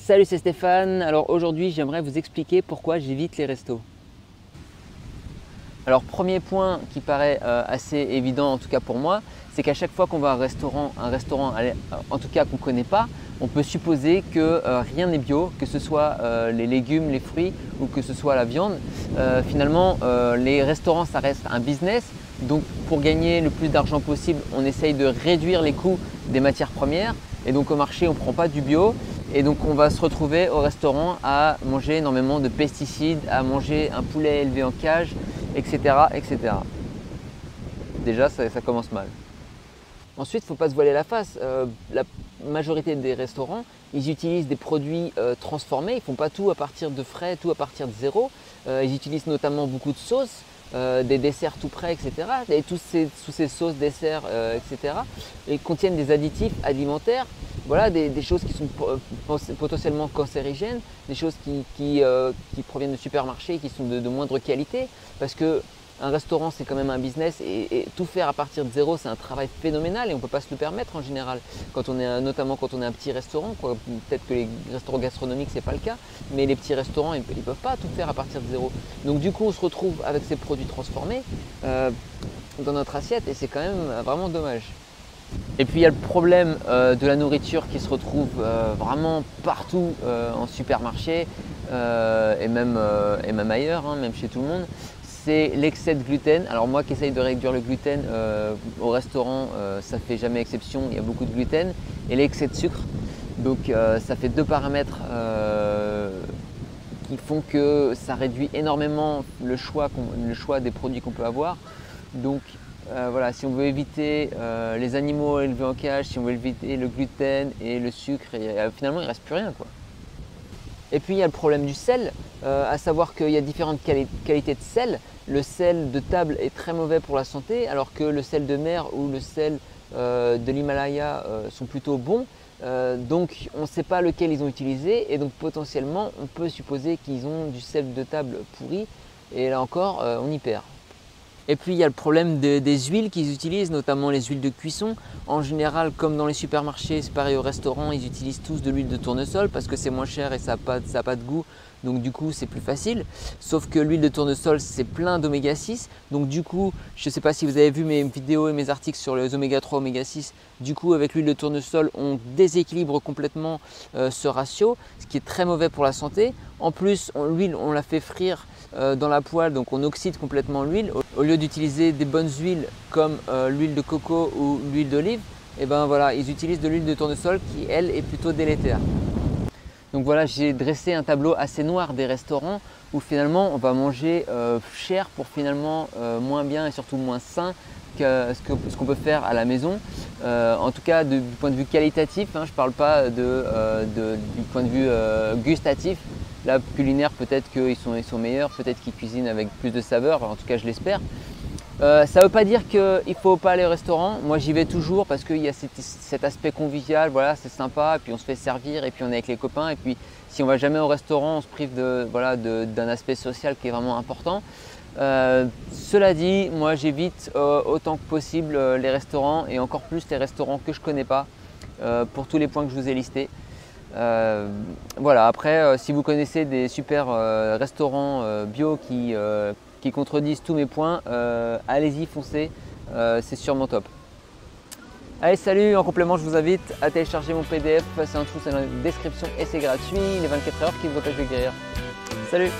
Salut, c'est Stéphane. Alors aujourd'hui, j'aimerais vous expliquer pourquoi j'évite les restos. Alors premier point qui paraît assez évident, en tout cas pour moi, c'est qu'à chaque fois qu'on va à un restaurant en tout cas qu'on ne connaît pas, on peut supposer que rien n'est bio, que ce soit les légumes, les fruits ou que ce soit la viande. Finalement, les restaurants, ça reste un business. Donc pour gagner le plus d'argent possible, on essaye de réduire les coûts des matières premières. Et donc au marché, on ne prend pas du bio. Et donc on va se retrouver au restaurant à manger énormément de pesticides, à manger un poulet élevé en cage, etc. etc. Déjà, ça commence mal. Ensuite, il ne faut pas se voiler la face. La majorité des restaurants, ils utilisent des produits transformés. Ils ne font pas tout à partir de frais, tout à partir de zéro. Ils utilisent notamment beaucoup de sauces, des desserts tout prêts, etc. Et tous ces sauces, desserts, etc. Et contiennent des additifs alimentaires. Voilà, des choses qui sont potentiellement cancérigènes, des choses qui proviennent de supermarchés, qui sont de moindre qualité. Parce que un restaurant, c'est quand même un business et tout faire à partir de zéro, c'est un travail phénoménal et on ne peut pas se le permettre en général. Notamment quand on est un petit restaurant, peut-être que les restaurants gastronomiques, ce n'est pas le cas, mais les petits restaurants, ils ne peuvent pas tout faire à partir de zéro. Donc du coup, on se retrouve avec ces produits transformés dans notre assiette et c'est quand même vraiment dommage. Et puis il y a le problème de la nourriture qui se retrouve vraiment partout en supermarché et même ailleurs, hein, même chez tout le monde. C'est l'excès de gluten. Alors moi qui essaye de réduire le gluten au restaurant, ça ne fait jamais exception, il y a beaucoup de gluten. Et l'excès de sucre. Donc ça fait deux paramètres qui font que ça réduit énormément le choix des produits qu'on peut avoir. Donc voilà, si on veut éviter les animaux élevés en cage, si on veut éviter le gluten et le sucre, finalement il ne reste plus rien, quoi. Et puis il y a le problème du sel, à savoir qu'il y a différentes qualités de sel. Le sel de table est très mauvais pour la santé, alors que le sel de mer ou le sel de l'Himalaya sont plutôt bons. Donc on ne sait pas lequel ils ont utilisé et donc potentiellement on peut supposer qu'ils ont du sel de table pourri et là encore on y perd. Et puis il y a le problème des huiles qu'ils utilisent, notamment les huiles de cuisson. En général, comme dans les supermarchés, c'est pareil au restaurant, ils utilisent tous de l'huile de tournesol parce que c'est moins cher et ça n'a pas de goût. Donc du coup, c'est plus facile. Sauf que l'huile de tournesol, c'est plein d'oméga 6. Donc du coup, je ne sais pas si vous avez vu mes vidéos et mes articles sur les oméga 3, oméga 6. Du coup, avec l'huile de tournesol, on déséquilibre complètement ce ratio, ce qui est très mauvais pour la santé. En plus, l'huile, on la fait frire dans la poêle, donc on oxyde complètement l'huile. Au lieu d'utiliser des bonnes huiles comme l'huile de coco ou l'huile d'olive, et ben voilà, ils utilisent de l'huile de tournesol qui, elle, est plutôt délétère. Donc voilà, j'ai dressé un tableau assez noir des restaurants où finalement on va manger cher pour finalement moins bien et surtout moins sain que ce qu'on peut faire à la maison. En tout cas du point de vue qualitatif, hein, je ne parle pas du point de vue gustatif. Là, culinaire, peut-être qu'ils sont meilleurs, peut-être qu'ils cuisinent avec plus de saveur, en tout cas je l'espère. Ça ne veut pas dire qu'il ne faut pas aller au restaurant. Moi j'y vais toujours parce qu'il y a cet aspect convivial, voilà, c'est sympa, et puis on se fait servir et puis on est avec les copains. Et puis si on ne va jamais au restaurant, on se prive d'un aspect social qui est vraiment important. Cela dit, moi j'évite autant que possible les restaurants et encore plus les restaurants que je ne connais pas pour tous les points que je vous ai listés. Voilà, après si vous connaissez des super restaurants bio qui contredisent tous mes points, allez-y, foncez, c'est sûrement top. Allez, salut, en complément je vous invite à télécharger mon PDF, c'est un trou, c'est dans la description et c'est gratuit, les 24 heures qui vous empêchent de guérir. Salut!